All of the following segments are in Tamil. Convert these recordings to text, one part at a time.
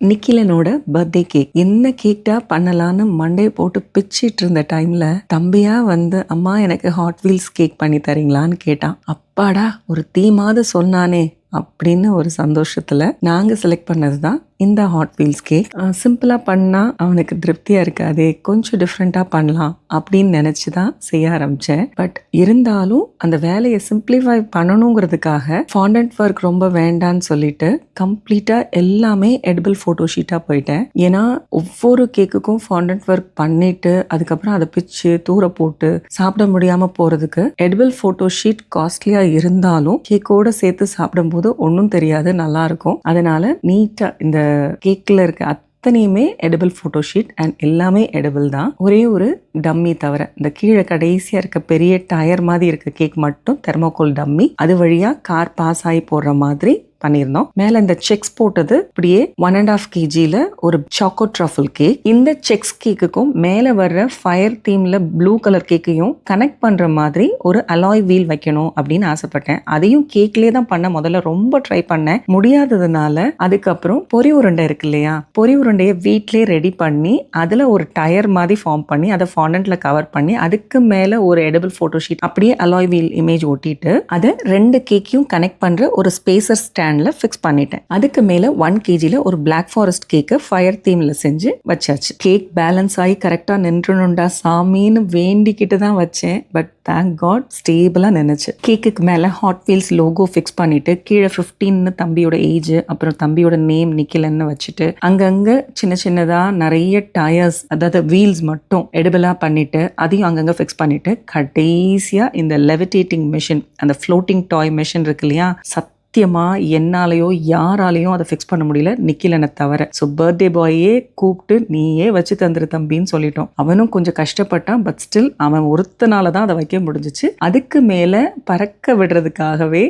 நிக்கிலனோட பர்த்டே கேக் என்ன கேக்டா பண்ணலான்னு மண்டையை போட்டு பிச்சிட்டு இருந்த டைம்ல தம்பியா வந்து அம்மா எனக்கு ஹாட் வீல்ஸ் கேக் பண்ணி தரீங்களான்னு கேட்டான். அப்பாடா ஒரு தீமாவது சொன்னானே அப்படின்னு ஒரு சந்தோஷத்துல நாங்க செலக்ட் பண்ணது தான் இந்த ஹாட் வீல்ஸ் கேக். சிம்பிளா பண்ணா அவனுக்கு திருப்தியா இருக்காதே, கொஞ்சம் டிஃப்ரெண்டா பண்ணலாம் அப்படின்னு நினைச்சுதான் செய்ய ஆரம்பிச்சேன். பட் இருந்தாலும் அந்த வேலையை சிம்பிளிஃபை பண்ணணுங்கிறதுக்காக ஃபாண்டன்ட் ஒர்க் ரொம்ப வேண்டான்னு சொல்லிட்டு கம்ப்ளீட்டா எல்லாமே எடிபிள் போட்டோ ஷீட்டா போயிட்டேன். ஏன்னா ஒவ்வொரு கேக்குக்கும் ஃபாண்டன்ட் ஒர்க் பண்ணிட்டு அதுக்கப்புறம் அதை பிச்சு தூர போட்டு சாப்பிட முடியாம போறதுக்கு எடிபிள் போட்டோ ஷீட் காஸ்ட்லியா இருந்தாலும் கேக்கோட சேர்த்து சாப்பிடும்போது ஒன்றும் தெரியாது, நல்லா இருக்கும். அதனால நீட்டா இந்த கேக்ல இருக்க அத்தனையுமே எடிபிள் போட்டோ ஷீட் அண்ட் எல்லாமே எடிபிள் தான். ஒரே ஒரு டம்மி தவிர இந்த கீழே கடைசியா இருக்க பெரிய டயர் மாதிரி இருக்க கேக் மட்டும் தெர்மோகோல் டம்மி, அது வழியா கார் பாஸ் ஆகி போடுற மாதிரி பண்ணியிருந்தோம். மேல இந்த செக்ஸ் போட்டது இப்படியே 1.5 kgல ஒரு சாக்கோ ட்ரஃபிள் கேக். இந்த செக்ஸ் கேக்குக்கும் மேல வர்ற ஃபயர் தீம்ல ப்ளூ கலர் கேக்கையும் கனெக்ட் பண்ற மாதிரி ஒரு அலாய் வீல் வைக்கணும் அப்படின்னு ஆசைப்பட்டேன். அதையும் கேக்லயே தான் பண்ண முதல்ல ரொம்ப ட்ரை பண்ணேன். முடியாததுனால அதுக்கப்புறம் பொரி உருண்டை இருக்கு இல்லையா, பொரி உருண்டையை வீட்லயே ரெடி பண்ணி அதுல ஒரு டயர் மாதிரி ஃபார்ம் பண்ணி அதை ஃபாண்டன்ட்ல கவர் பண்ணி அதுக்கு மேல ஒரு எடிபிள் போட்டோ ஷீட் அப்படியே அலாய் வீல் இமேஜ் ஒட்டிட்டு அதை 2 கேக்கையும் கனெக்ட் பண்ற ஒரு ஸ்பேசர் ஸ்டாண்ட் ஃபிக்ஸ் பண்ணிட்டேன். அதுக்கு மேல 1 kgல ஒரு பிளாக் ஃபாரஸ்ட் கேக்க ஃபயர் தீம்ல செஞ்சு வச்சாச்சு. கேக் பேலன்ஸ் ஆகி கரெக்டா நின்றுணுண்டா சாமின்னு வேண்டிக்கிட்டு தான் வச்சேன். பட் தேங்க் காட் ஸ்டேபிளா நினைச்சு. கேக்குக்கு மேல ஹாட் வீல்ஸ் லோகோ ஃபிக்ஸ் பண்ணிட்டு கீழே 15 தம்பியோட ஏஜ் அப்புறம் தம்பியோட நேம் நிக்கிலன்னு வச்சுட்டு அங்கங்க சின்ன சின்னதா நிறைய டயர்ஸ் அதாவது வீல்ஸ் மட்டும் எடிபிளா பண்ணிட்டு அதையும் அங்கங்க ஃபிக்ஸ் பண்ணிட்டு கடைசியா இந்த லெவிடேட்டிங் மெஷின் அந்த ஃப்ளோட்டிங் டாய் மெஷின் இருக்கு இல்லையா, சத்தியமா என்னாலையோ யாராலையும் அதை ஃபிக்ஸ் பண்ண முடியல நிக்கிலனை தவிர. ஸோ பர்த்டே பாயே கூப்பிட்டு நீயே வச்சு தந்துரு தம்பின்னு சொல்லிட்டோம். அவனும் கொஞ்சம் கஷ்டப்பட்டான். பட் ஸ்டில் அவன் ஒருத்தனால தான் அதை வைக்க முடிஞ்சிச்சு. அதுக்கு மேல பறக்க விடுறதுக்காகவே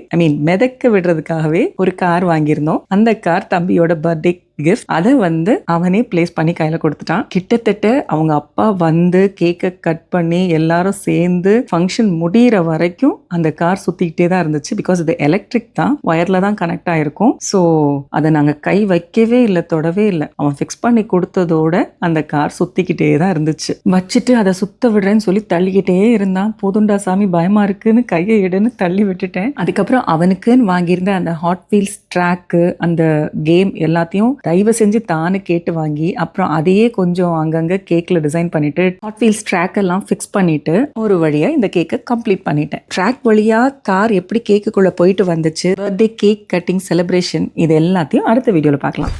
மிதக்க விடுறதுக்காகவே ஒரு கார் வாங்கியிருந்தோம். அந்த கார் தம்பியோட பர்த்டே கிஃப்ட். அதை வந்து அவனே பிளேஸ் பண்ணி கையில கொடுத்துட்டான். கிட்டத்தட்ட அவங்க அப்பா வந்து கேக்கை கட் பண்ணி எல்லாரும் சேர்ந்து ஃபங்க்ஷன் முடிகிற வரைக்கும் அந்த கார் சுத்திக்கிட்டே தான் இருந்துச்சு. பிகாஸ் இது எலக்ட்ரிக் தான், ஒயர்ல தான் கனெக்ட் ஆயிருக்கும். ஸோ அதை நாங்க கை வைக்கவே இல்லை, தொடவே இல்லை. அவன் ஃபிக்ஸ் பண்ணி கொடுத்ததோட அந்த கார் சுத்திக்கிட்டே தான் இருந்துச்சு. வச்சுட்டு அதை சுத்த விடுறேன்னு சொல்லி தள்ளிக்கிட்டே இருந்தான். போதுண்டா சாமி பயமா இருக்குன்னு கையை எடுன்னு தள்ளி விட்டுட்டேன். அதுக்கப்புறம் அவனுக்குன்னு வாங்கியிருந்த அந்த ஹாட் வீல்ஸ் ட்ராக்கு அந்த கேம் எல்லாத்தையும் தயவு செஞ்சு தானு கேட்டு வாங்கி அப்புறம் அதையே கொஞ்சம் அங்கங்க கேக்ல டிசைன் பண்ணிட்டு ஹாட் வீல்ஸ் ட்ராக் எல்லாம் ஃபிக்ஸ் பண்ணிட்டு ஒரு வழியா இந்த கேக்கை கம்ப்ளீட் பண்ணிட்டேன். ட்ராக் வழியா கார் எப்படி கேக்குக்குள்ள போயிட்டு வந்துச்சு, பர்த்டே கேக் கட்டிங் செலிப்ரேஷன், இது எல்லாத்தையும் அடுத்த வீடியோல பார்க்கலாம்.